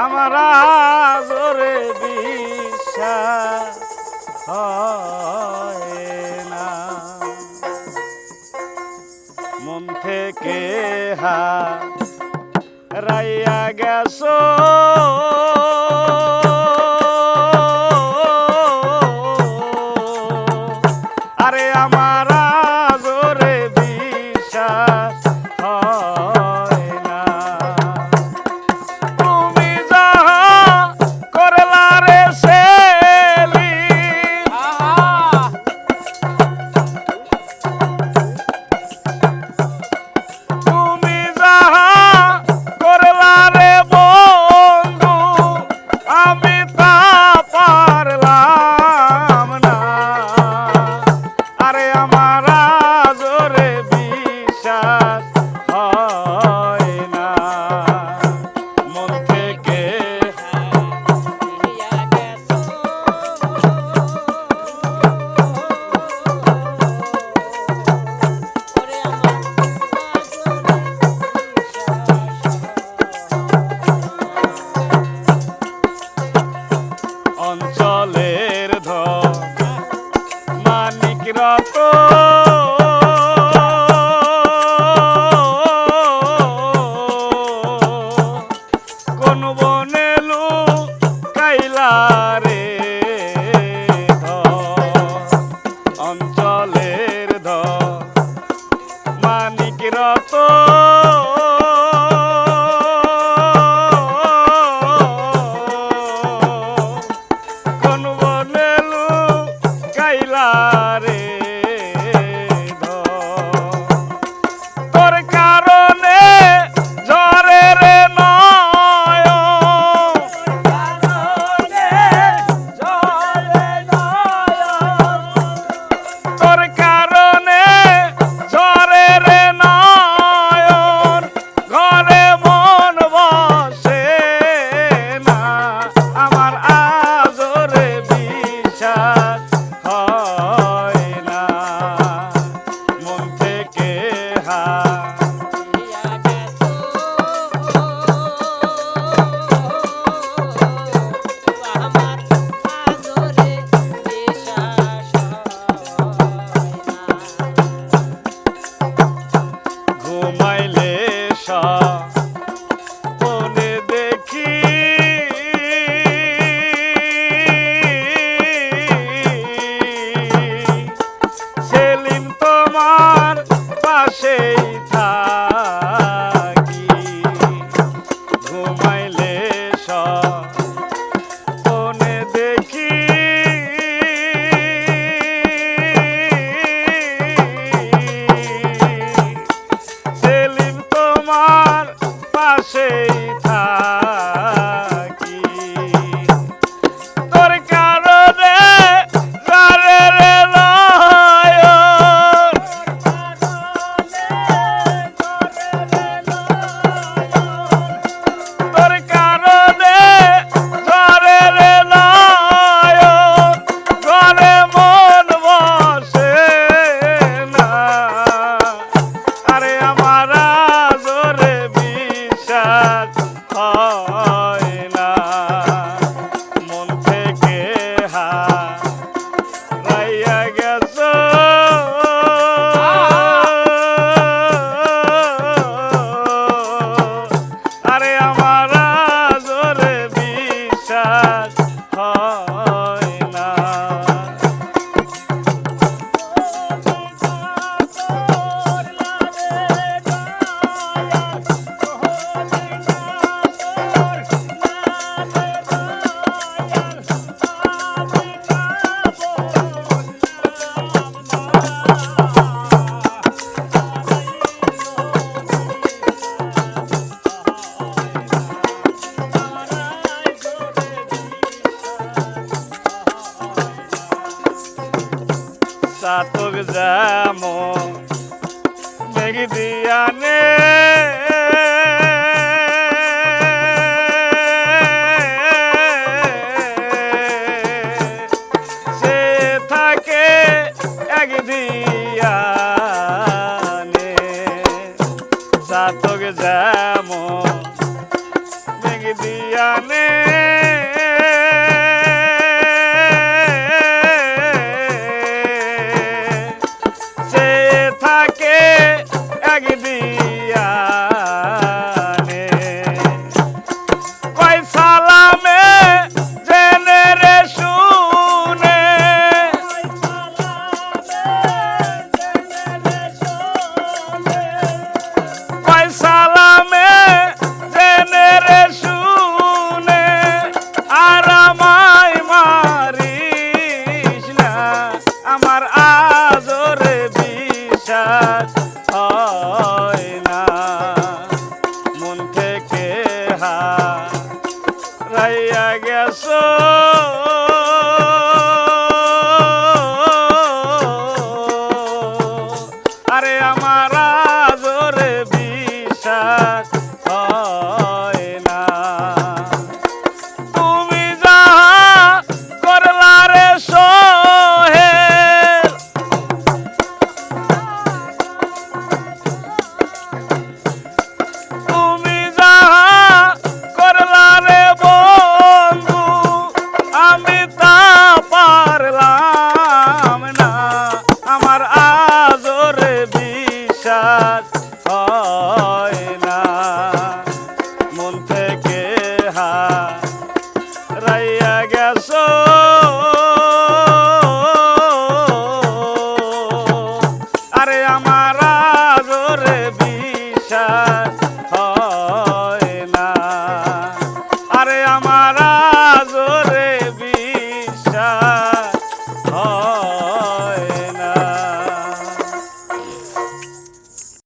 আমার জোরে বিশ্বাস হয় না, মন থেকে হারাইয়া গেছো আরে আমার জোরে বিশ্বাস হয় না। তুমি যাহা করলা রে সেলিম, তুমি যাহা করলা রে বন্ধু আমি তা পারলাম না, আরে আমার জোরে বিশ্বাস হয় না, মন থেকে অঞ্চলের ধন মানিক কোন বনে লুকাইলা রে ধন, অঞ্চলের ধন মানিক কোন বনে লুকাইলা রে তোর কারণে ঝরে রে নয়ন, তোর কারণে ঝরে রে নয়ন, ঘরে মন বসে না, আমার আজরে বিশ্বাস হয় না, মন থেকে ঘুমাইলে স্বপ্নে দেখি সেলিম তোমার পাশেই থাকি, ঘুমাইলে স্বপ্নে দেখি সেলিম তোমার পাশেই থাকি, তোর কারণে ঝরে রে নয়ন, তোর কারণে ঝরে রে নয়ন, ঘরে মন বসে না, আরে আমার জোরে বিশ্বাস হয় না, মন থেকে হারাইয়া গেছো আরে আমার জোরে বিশ্বাস হয় না। চাতক যেমন মেঘ দিয়ানে সে থাকে এক দিয়ানে, চাতক যেমন মেঘ মেঘ দিয়ানে